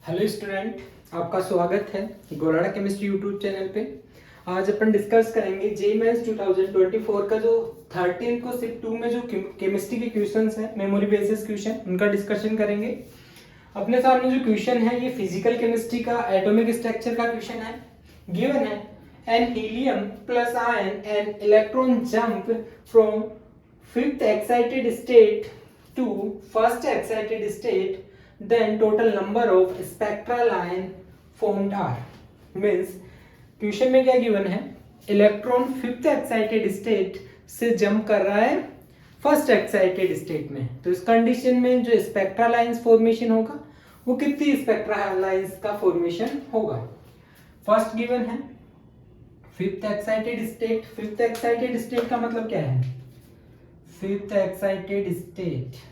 Hello student, आपका स्वागत है गोलाडा केमिस्ट्री यूट्यूब चैनल पे। आज अपन डिस्कस करेंगे जे मेंस 2024 का जो 13 को शिफ्ट 2 में जो केमिस्ट्री के क्वेश्चंस हैं, मेमोरी बेसिस क्वेश्चन, उनका डिस्कशन करेंगे। अपने सामने जो क्वेश्चन है ये फिजिकल केमिस्ट्री का एटॉमिक स्ट्रक्चर का क्वेश्चन है। गिवन है an helium plus ion and electron jump from fifth excited state to first excited state, then total number of spectral line formed are. Means question में क्या given है, electron fifth excited state से jump कर रहा है first excited state में, तो इस कंडीशन में जो स्पेक्ट्रल लाइंस फॉर्मेशन होगा वो कितनी स्पेक्ट्रल लाइंस का फॉर्मेशन होगा। फर्स्ट गिवन है fifth excited state. Fifth excited state का मतलब क्या है, fifth excited state,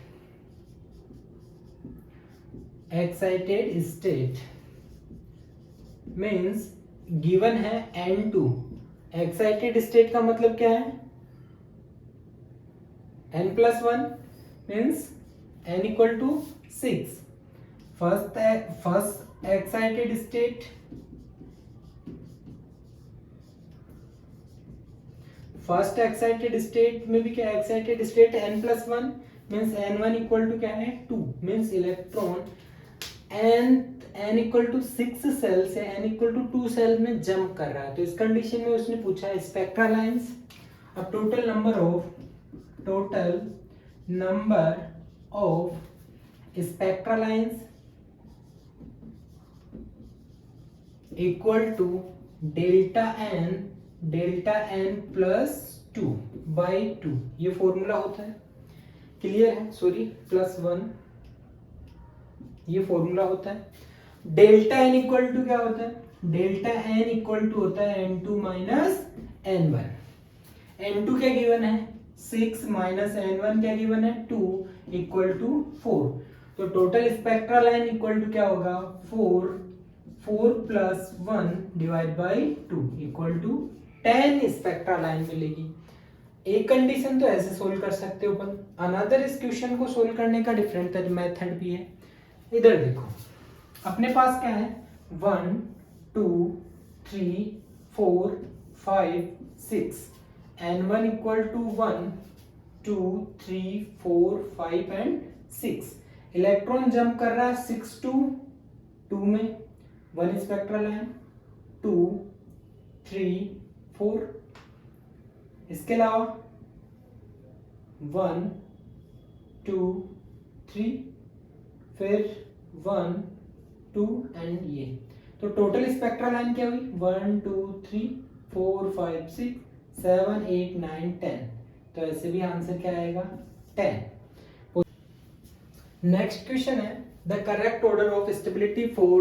excited state means given है N2। एक्साइटेड स्टेट का मतलब क्या है, N+1 means N equal to 6। First excited state, first excited state में भी क्या excited state N+1 means N1 equal to क्या है 2, means electron n equal to 6 shell से n इक्वल टू 2 सेल में जंप कर रहा है। तो इस कंडीशन में उसने पूछा है स्पेक्ट्रल लाइंस। अब total number of spectral lines equal to delta N plus 2 by 2, ये फॉर्मूला होता है, क्लियर है, सॉरी +1, ये फॉर्मूला होता है। डेल्टा एन इक्वल टू क्या होता है, डेल्टा एन इक्वल टू होता है N2 माइनस N1। N2 क्या गिवन है 6 माइनस N1 क्या गिवन है 2 इक्वल टू 4। तो total spectral line equal to क्या होगा 4 plus 1 divide by 2 equal to 10 spectral line मिलेगी। एक कंडीशन तो ऐसे सोल्व कर सकते हो अपन, अनदर इस क्वेश्चन को सोल्व करने का डिफरेंट मेथड भी है। इधर देखो, अपने पास क्या है 1 2 3 4 5 6, N1 equal to 1 2 3 4 5 and 6। Electron jump कर रहा है 6 to 2 में, 1 स्पेक्ट्रल लाइन 2 3 4। इसके अलावा 1 2 3 फिर 1 2 एंड ये, तो टोटल स्पेक्ट्रल लाइन क्या हुई 1 2 3 4 5 6 7 8 9 10। तो ऐसे भी आंसर क्या आएगा 10। नेक्स्ट क्वेश्चन है the correct order of stability for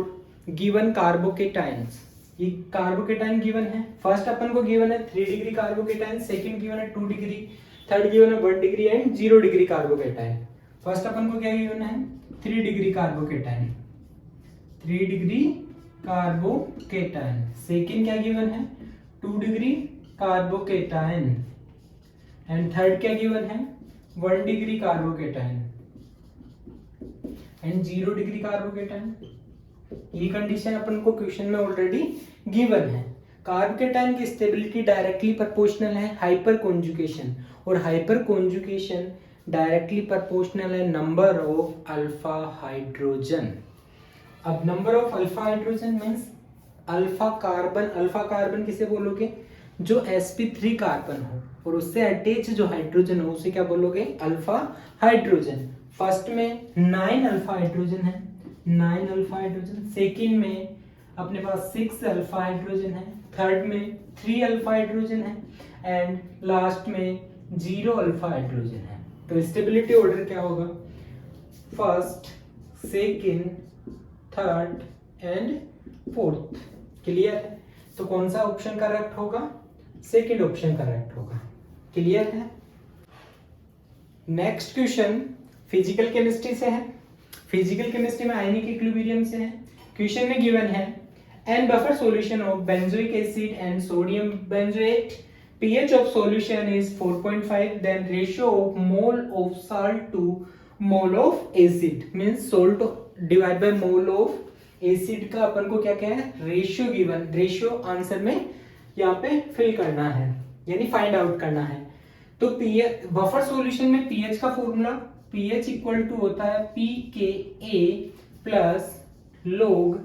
given carbocations. ये कार्बोकेटाइन गिवन है, फर्स्ट अपन को गिवन है 3 डिग्री कार्बोकेटाइन, सेकंड गिवन है 2 डिग्री, थर्ड गिवन है 1 degree and 0 degree carbocation. First अपन को क्या गिवन है 3 degree carbocation, 3 degree carbocation. Second क्या गिवन है 2 डिग्री कार्बोकेटाइन एंड थर्ड क्या गिवन है 1 degree carbocation and 0 degree carbocation. ये कंडीशन अपन को क्वेश्चन में ऑलरेडी गिवन है। कार्बोकेटाइन की स्टेबिलिटी डायरेक्टली प्रोपोर्शनल है हाइपर कॉन्जुगेशन, और हाइपर कॉन्जुगेशन डायरेक्टली प्रोपोर्शनल है नंबर ऑफ अल्फा हाइड्रोजन। अब number of alpha hydrogen means alpha carbon किसे बोलोगे, जो sp3 कार्बन हो और उससे अटैच जो हाइड्रोजन हो उसे क्या बोलोगे अल्फा हाइड्रोजन। फर्स्ट में 9 अल्फा हाइड्रोजन है, 9 अल्फा हाइड्रोजन, सेकंड में अपने पास 6 अल्फा हाइड्रोजन है, थर्ड में 3 अल्फा हाइड्रोजन है एंड लास्ट में 0 अल्फा हाइड्रोजन है। तो स्टेबिलिटी ऑर्डर क्या होगा first second third and fourth, clear है। तो कौन सा ऑप्शन करेक्ट होगा, सेकंड ऑप्शन करेक्ट होगा, क्लियर है। नेक्स्ट क्वेश्चन फिजिकल केमिस्ट्री से है। फिजिकल केमिस्ट्री में आयनिक इक्विलिब्रियम से है। क्वेश्चन में गिवन है an buffer solution of benzoic acid and sodium benzoate, pH of solution is 4.5, then ratio of mole of salt to mole of acid means salt divided by mole of acid का अपन को क्या क्या है, ratio given, ratio answer में यहाँ पे fill करना है, यानी फाइंड आउट करना है। तो पीएच बफर सॉल्यूशन में पीएच का फॉर्मूला, पीएच इक्वल टू होता है pKa plus log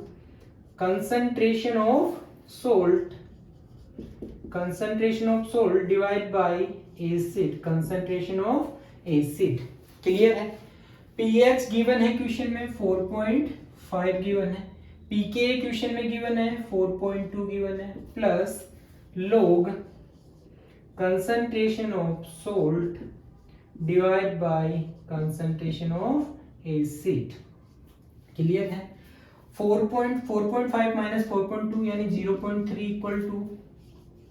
concentration of salt divide bye acid concentration of acid। Clear है। pH गिवन है क्वेश्चन में 4.5 गिवन है, pKa क्वेश्चन में गिवन है 4.2 गिवन है, plus log concentration of salt divide by concentration of acid। Clear है। 4.5 minus 4.2 यानी 0.3 equal to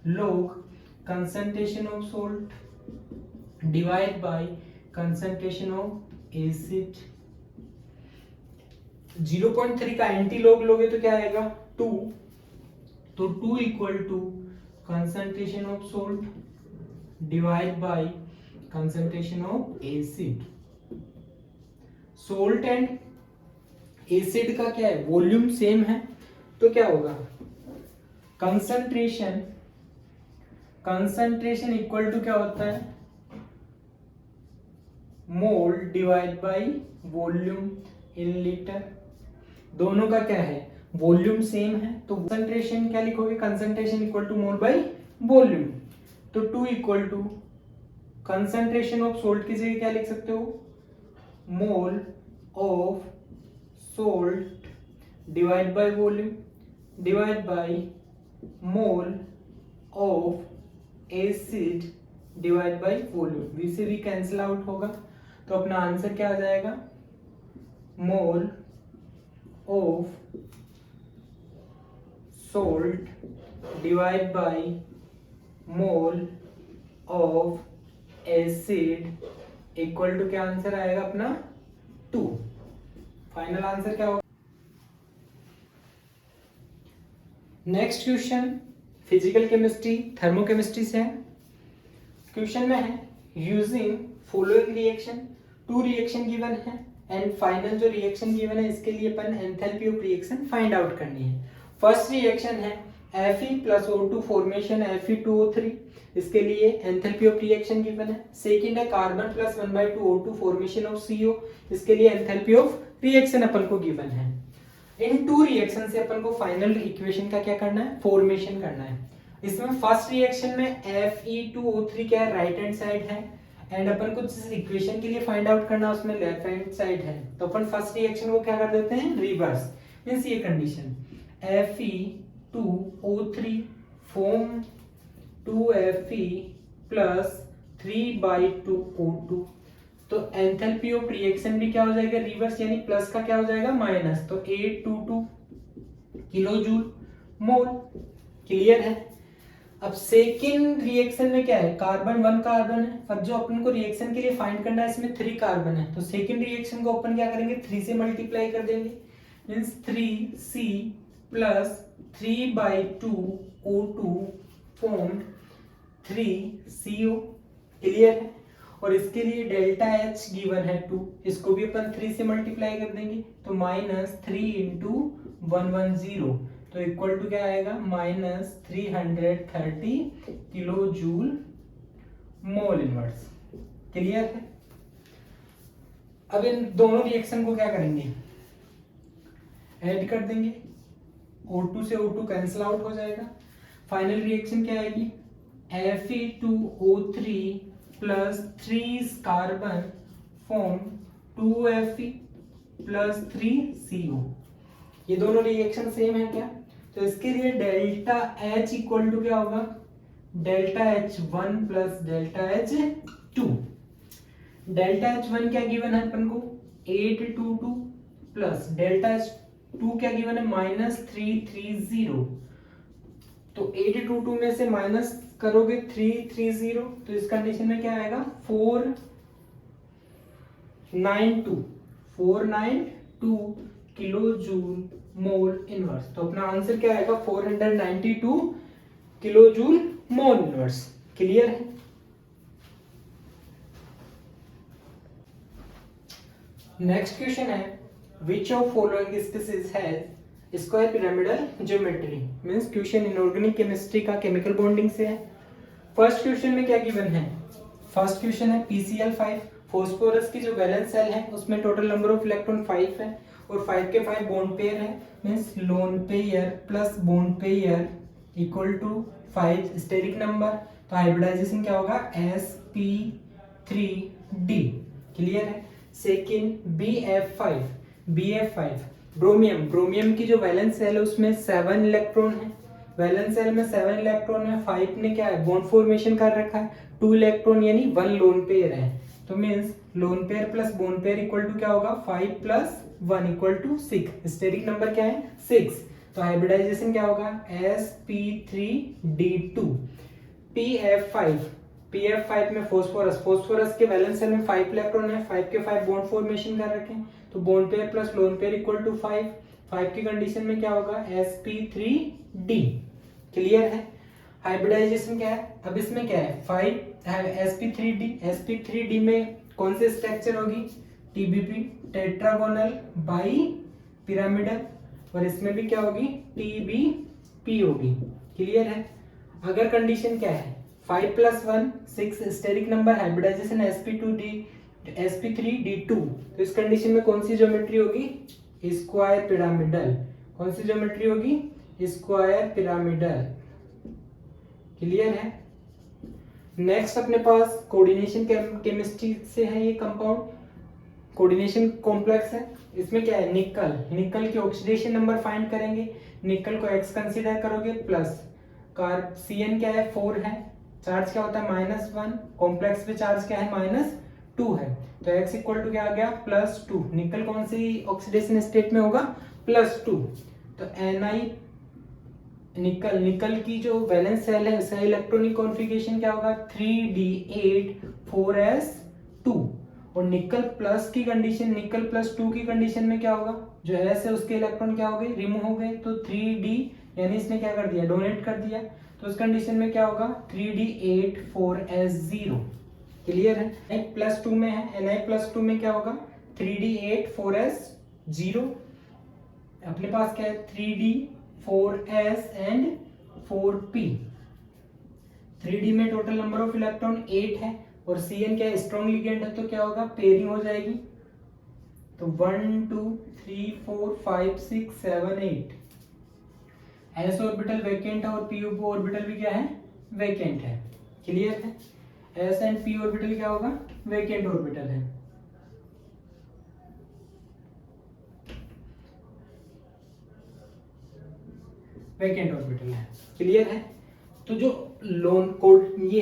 log concentration of salt divide by concentration of acid। 0.3 का anti log लोगे तो क्या आएगा 2, तो 2 equal to concentration of salt divide by concentration of acid। Salt and acid का क्या है, वॉल्यूम सेम है, तो क्या होगा कंसंट्रेशन इक्वल टू क्या होता है मोल divide by volume in litre. दोनों का क्या है, वॉल्यूम सेम है, तो कंसंट्रेशन क्या लिखोगे, concentration equal to mole by volume. तो 2 equal to concentration of salt की जगह क्या लिख सकते हो, mole of salt divide by volume divide by mole of acid divide by volume. V से भी कैंसिल आउट होगा, तो अपना आंसर क्या आ जाएगा, mole of salt divide by mole of acid equal to क्या आंसर आएगा अपना 2। फाइनल आंसर क्या होगा। Next question physical chemistry thermochemistry से है। क्वेश्चन में है using following reaction, 2 reaction given है एंड फाइनल जो रिएक्शन गिवन है इसके लिए अपन enthalpy of reaction find out करनी है। फर्स्ट रिएक्शन है Fe plus O2 formation Fe2O3, इसके लिए एंथैल्पी ऑफ रिएक्शन गिवन है। सेकंड है carbon plus 1/2 O2 formation of CO, इसके लिए एंथैल्पी ऑफ रिएक्शन अपन को गिवन है। इन 2 रिएक्शन से अपन को फाइनल इक्वेशन का क्या करना है, फॉर्मेशन करना है। इसमें फर्स्ट रिएक्शन में Fe2O3 क्या है, राइट हैंड साइड है, एंड अपन को जिस इक्वेशन के लिए फाइंड आउट करना है उसमें लेफ्ट हैंड साइड है, तो अपन फर्स्ट रिएक्शन को क्या कर देते हैं, रिवर्स। मींस ये condition Fe2O3 form 2Fe plus 3/2 O2, तो एंथैल्पी ऑफ रिएक्शन भी क्या हो जाएगा, रिवर्स, यानी प्लस का क्या हो जाएगा माइनस, तो 822 किलो जूल मोल। क्लियर है। अब सेकेंड रिएक्शन में क्या है, कार्बन 1 कार्बन है, अब जो अपन को रिएक्शन के लिए फाइंड करना है इसमें 3 कार्बन है, तो सेकेंड रिएक्शन को अपन क्या करेंगे 3 से मल्टीप्लाई कर देंगे, means 3C plus 3/2 O2 form 3CO। Clear है। और इसके लिए डेल्टा H गिवन है 2, इसको भी अपन 3 से मल्टीप्लाई कर देंगे, तो -3 × 110, तो इक्वल टू क्या आएगा -330 kilo joule mole inverse. Clear है। अब इन दोनों रिएक्शन को क्या करेंगे, ऐड कर देंगे, O2 से O2 कैंसिल आउट हो जाएगा। फाइनल रिएक्शन क्या आएगी, Fe2O3 plus 3 carbon form 2Fe plus 3CO। ये दोनों रिएक्शन सेम है क्या, तो इसके लिए डेल्टा H इक्वल टू क्या होगा, delta H1 plus delta H2। Delta H1 क्या गिवन है अपन को 822 प्लस डेल्टा H2 क्या गिवन है -330, तो 822 में से माइनस करोगे 330, तो इस कंडीशन में क्या आएगा 492 किलो जूल मोल इनवर्स। तो अपना आंसर क्या आएगा 492 kilo joule mole inverse. Clear है। नेक्स्ट क्वेश्चन है which of following species has square pyramidal geometry means question inorganic chemistry का केमिकल बॉन्डिंग से है। फर्स्ट क्वेश्चन में क्या गिवन है? फर्स्ट क्वेश्चन है PCl5 फॉस्फोरस की जो वैलेंस सेल है उसमें टोटल नंबर ऑफ इलेक्ट्रॉन 5 है और 5 के 5 बॉन्ड पेयर है means lone pair plus bond pair equal to 5 steric number. तो हाइब्रिडाइजेशन क्या होगा? sp3d। क्लियर है। सेकेंड BF5 ब्रोमियम की जो वैलेंस सेल है उसमें 7 इलेक्ट्रॉन है। वैलेंस सेल में 7 इलेक्ट्रॉन है, 5 ने क्या है बॉन्ड फॉर्मेशन कर रखा है, 2 इलेक्ट्रॉन यानी 1 लोन पेयर है। तो means lone pair plus bond pair equal to क्या होगा? 5 plus 1 equal to 6। Steric number क्या है? 6। तो हाइब्रिडाइजेशन क्या होगा? sp3d2। PF5 में फॉस्फोरस के वैलेंस सेल में 5 इलेक्ट्रॉन है, 5 के 5 बॉन्ड फॉर्मेशन कर रखे हैं। तो bond pair plus lone pair equal to 5 की कंडीशन में क्या होगा? sp3d। क्लियर है। हाइब्रिडाइजेशन क्या है? अब इसमें क्या है? 5 sp3d में कौन से स्ट्रक्चर होगी? TBP टेट्रागोनल बाई पिरामिडल, और इसमें भी क्या होगी? TBP होगी। क्लियर है। अगर कंडीशन क्या है? 5 plus 1 6 steric number, hybridisation sp3d2। तो इस कंडीशन में कौन सी ज्योमेट्री होगी? Square pyramidal. कौन सी ज्योमेट्री होगी? Square pyramidal. क्लियर है। नेक्स्ट अपने पास कोऑर्डिनेशन केमिस्ट्री से है ये कंपाउंड, कोऑर्डिनेशन कॉम्प्लेक्स है। इसमें क्या है? निकल के ऑक्सीडेशन नंबर फाइंड करेंगे। निकल को x कंसीडर करोगे प्लस Cn क्या है? 4 है। चार्ज क्या होता है? -1। कॉम्प्लेक्स पे चार्ज क्या है? -2 है। तो x इक्वल टू क्या आ गया? +2। निकल कौन सी ऑक्सीडेशन स्टेट में होगा? +2। तो Ni निकल की जो वैलेंस सेल है उसका इलेक्ट्रॉनिक कॉन्फ़िगरेशन क्या होगा? 3d8 4s2। और निकल प्लस की कंडीशन, निकल +2 की कंडीशन में क्या होगा? जो s है उसके इलेक्ट्रॉन क्या हो गए? रिमूव हो गए। तो 3d यानी इसने क्या कर दिया? डोनेट कर दिया। तो उस कंडीशन में क्या होगा? 3d8 4s0। क्लियर है। Ni+2 में है, Ni+2 में क्या होगा? 3d8 4s0। अपने पास क्या है? 3d 4s and 4p। 3d में टोटल नंबर ऑफ इलेक्ट्रॉन 8 है और Cn क्या है? स्ट्रॉन्ग लिगेंड है। तो क्या होगा? पेयरिंग हो जाएगी। तो 1 2 3 4 5 6 7 8। s ऑर्बिटल वैकेंट है और p ऑर्बिटल भी क्या है? वैकेंट है। क्लियर है। s एंड p ऑर्बिटल क्या होगा? वैकेंट ऑर्बिटल है। वैकेंट ऑर्बिटल है। क्लियर है। तो जो लोन कोड ये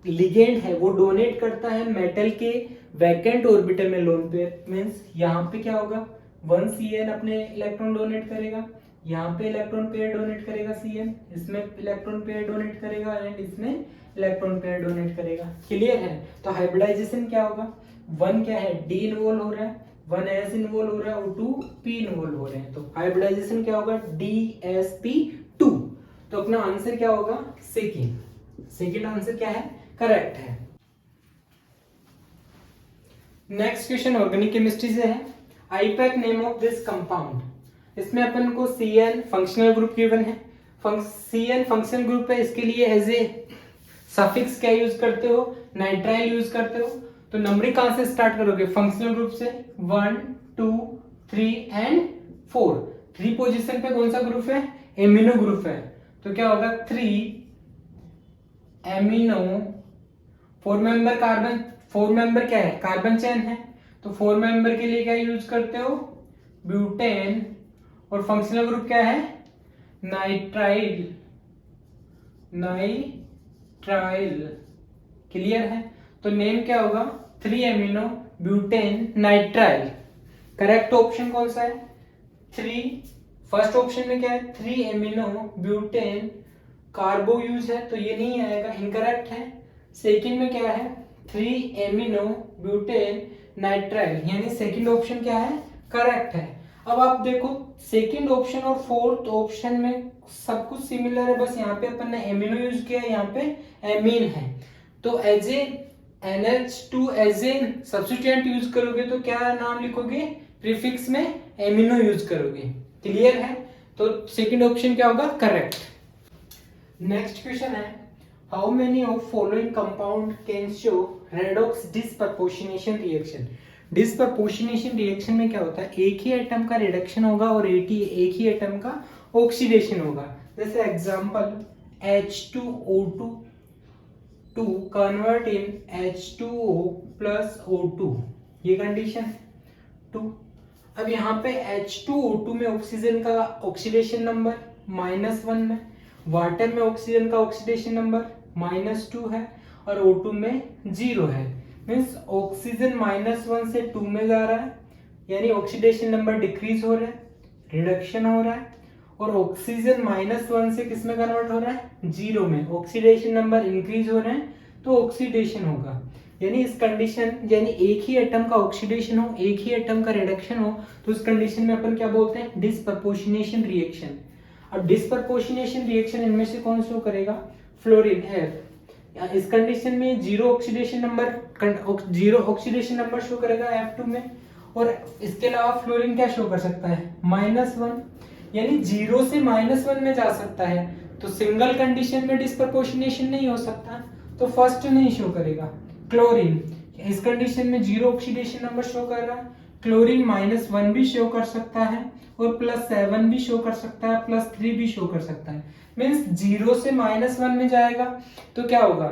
लिगेंड है वो डोनेट करता है मेटल के वैकेंट ऑर्बिटल में लोन पेयर। मींस यहाँ पे क्या होगा? 1 Cn अपने इलेक्ट्रॉन डोनेट करेगा, यहाँ पे इलेक्ट्रॉन पेयर डोनेट करेगा Cn, इसमें इलेक्ट्रॉन पेयर डोनेट करेगा एंड इसमें इलेक्ट्रॉन पेयर डोनेट करेगा। क्लियर है। तो हाइब्रिडाइजेशन क्या होगा? 1 क्या है? D इन्वॉल्व हो रहा है, 1 S इन्वॉल्व हो रहा है और 2 P इन्वॉल्व हो रहे हैं। तो हाइब्रिडाइजेशन क्या होगा? DsP2। तो अपना आंसर क्या होगा? सेकेंड आंसर क्या है? करेक्ट है। नेक्स्ट क्वेश्चन ऑर्गेनिक केमिस्ट्री से है। IUPAC name of this compound. इसमें अपन को Cn फंक्शनल ग्रुप गिवन है। Cn फंक्शनल ग्रुप है, इसके लिए एज ए सफिक्स क्या यूज करते हो? नाइट्राइल यूज करते हो। तो नंबरिंग कहां से स्टार्ट करोगे? फंक्शनल ग्रुप से। 1 2 3 एंड 4। 3 पोजीशन पे कौन सा ग्रुप है? एमिनो ग्रुप है। तो क्या होगा? 3 एमिनो। 4 मेंबर कार्बन, 4 मेंबर क्या है? कार्बन चेन है। तो 4 मेंबर के लिए क्या यूज करते हो? ब्यूटेन। और फंक्शनल ग्रुप क्या है? नाइट्राइल। क्लियर है। तो नेम क्या होगा? 3 amino butane nitrile. Correct option कौन सा है? 3। फर्स्ट ऑप्शन में क्या है? 3 एमिनो ब्यूटेन कार्बो यूज है तो ये नहीं आएगा, इनकरेक्ट है। सेकंड में क्या है? 3 एमिनो ब्यूटेन नाइट्राइल, यानी सेकंड ऑप्शन क्या है? करेक्ट है। अब आप देखो सेकंड ऑप्शन और फोर्थ ऑप्शन में सब कुछ सिमिलर है, बस यहाँ पे अपन ने एमिनो यूज किया है, यहाँ पे एमीन है। तो as a NH2 as a substituent use करोगे तो क्या नाम लिखोगे? प्रीफिक्स में एमिनो यूज करोगे। क्लियर है। तो सेकंड ऑप्शन क्या होगा, करेक्ट। नेक्स्ट क्वेश्चन है, how many of following compound can show redox disproportionation reaction. Disproportionation reaction में क्या होता है, एक ही एटम का रिडक्शन होगा और एक ही एटम का ऑक्सीडेशन होगा। जैसे example H2O2 to convert in H2O plus O2, ये कंडीशन 2। अब यहाँ पे H2O2 में ऑक्सीजन का ऑक्सीडेशन नंबर -1 में, वाटर में ऑक्सीजन का ऑक्सीडेशन नंबर -2 है और O2 में 0 है। मीन्स ऑक्सीजन -1 से 2 में जा रहा है, यानी ऑक्सीडेशन नंबर डिक्रीज हो रहा है, रिडक्शन हो रहा है। और ऑक्सीजन -1 से किस में कन्वर्ट हो रहा है, 0 में, ऑक्सीडेशन नंबर इंक्रीज हो रहे हैं तो ऑक्सीडेशन होगा। यानी इस कंडीशन, यानी एक ही एटम का ऑक्सीडेशन हो, एक ही एटम का रिडक्शन हो, तो इस कंडीशन में अपन क्या बोलते हैं, डिसप्रपोर्शनेशन रिएक्शन। अब डिसप्रपोर्शनेशन रिएक्शन इनमें से कौन शो करेगा, फ्लोरीन, F। इस कंडीशन में जीरो ऑक्सीडेशन नंबर शो करेगा F2 में। और इसके अलावा फ्लोरीन क्या शो कर सकता है, -1, यानी 0 से -1 में जा सकता है। तो सिंगल कंडीशन में डिसप्रपोर्शनेशन नहीं हो सकता, तो फर्स्ट नहीं शो करेगा। क्लोरीन, इस कंडीशन में 0 ऑक्सीडेशन नंबर शो कर रहा है, क्लोरीन -1 भी शो कर सकता है और +7 भी शो कर सकता है, +3 भी शो कर सकता है। मीन्स 0 से -1 में जाएगा तो क्या होगा,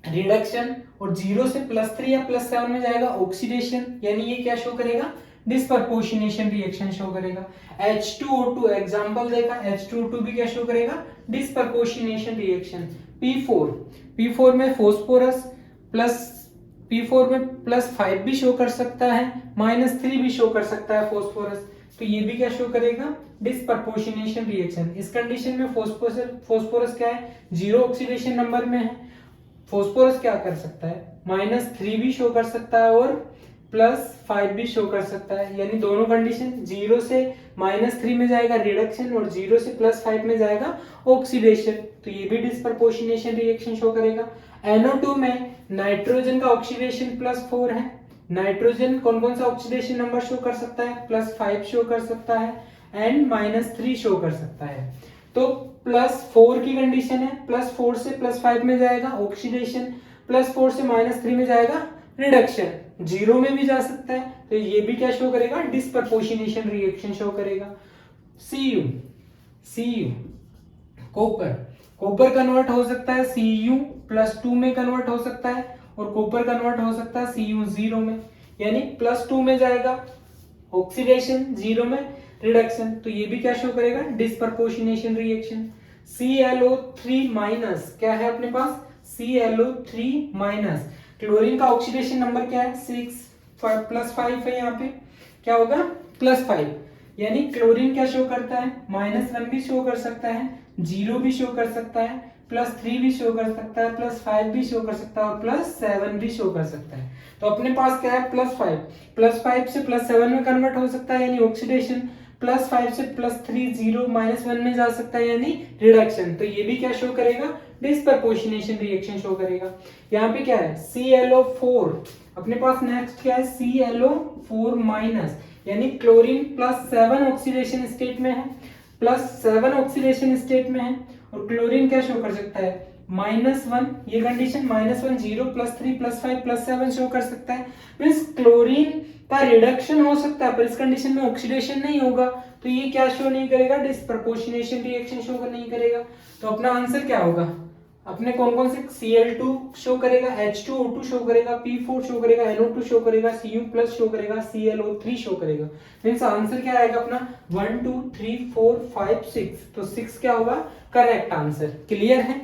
रिडक्शन, और 0 से +3 या +7 में जाएगा ऑक्सीडेशन, यानी ये क्या शो करेगा, डिसप्रपोर्शनेशन रिएक्शन शो करेगा। H2O2 एग्जांपल देखा, H2O2 भी क्या शो करेगा, डिसप्रपोर्शनेशन रिएक्शन। P4 में फॉस्फोरस P4 में +5 भी शो कर सकता है, -3 भी शो कर सकता है फॉस्फोरस, तो ये भी क्या शो करेगा, डिसप्रपोर्शनेशन रिएक्शन। इस कंडीशन में फॉस्फोरस क्या है, 0 ऑक्सीडेशन नंबर में है। फॉस्फोरस क्या कर सकता है, -3 भी शो कर सकता है और +5 भी शो कर सकता है, यानी दोनों कंडीशन, 0 से -3 में जाएगा रिडक्शन और 0 से +5 में जाएगा ऑक्सीडेशन, तो ये भी डिसप्रपोर्शनेशन रिएक्शन शो करेगा। NO2 में नाइट्रोजन का ऑक्सीडेशन +4 है। नाइट्रोजन कौन कौन सा ऑक्सीडेशन नंबर शो कर सकता है, +5 शो कर सकता है एंड -3 शो कर सकता है। तो +4 की कंडीशन है, +4 से +5 में जाएगा ऑक्सीडेशन, +4 से -3 में जाएगा रिडक्शन, 0 में भी जा सकता है, तो ये भी क्या शो करेगा, डिसप्रपोर्शनेशन रिएक्शन शो करेगा। Cu कॉपर कन्वर्ट हो सकता है Cu+2 में कन्वर्ट हो सकता है और कॉपर कन्वर्ट हो सकता है Cu0 में, यानी +2 में जाएगा ऑक्सीडेशन, 0 में रिडक्शन, तो ये भी क्या शो करेगा, डिसप्रपोर्शनेशन रिएक्शन। ClO3- क्या है अपने पास, ClO3-, क्लोरीन का ऑक्सीडेशन नंबर क्या है, 6, +5 है, यहाँ पे क्या होगा, +5, यानी क्लोरीन क्या शो करता है, -1 भी शो कर सकता है, 0 भी शो कर सकता है, +3 भी शो कर सकता है, +5 भी शो कर सकता है और +7 भी शो कर सकता है। तो अपने पास क्या है, +5 से +7 में कन्वर्ट हो सकता है, यानी ऑक्सीडेशन, +5 से +3, 0, -1 में जा सकता है, यानी रिडक्शन, तो ये भी क्या शो करेगा, डिसप्रपोर्शनेशन रिएक्शन शो करेगा। यहाँ पे क्या है, ClO4, अपने पास नेक्स्ट क्या है, ClO4-, यानी क्लोरीन +7 ऑक्सीडेशन स्टेट में है, +7 ऑक्सीडेशन स्टेट में है और क्लोरीन क्या शो कर सकता है, -1, ये कंडीशन, -1, 0, +3, +5, +7 शो कर सकता है। मीन्स क्लोरीन का रिडक्शन हो सकता है पर इस कंडीशन में ऑक्सीडेशन नहीं होगा, तो ये क्या शो नहीं करेगा, डिसप्रपोर्शनेशन रिएक्शन शो नहीं करेगा। तो अपना आंसर क्या होगा, अपने कौन कौन से, Cl2 शो करेगा, H2O2 शो करेगा, P4 शो करेगा, NO2 शो करेगा, Cu+ शो करेगा, ClO3 शो करेगा। मीन्स आंसर क्या आएगा अपना, 1, 2, 3, 4, 5, 6, तो 6 क्या होगा, करेक्ट आंसर। क्लियर है।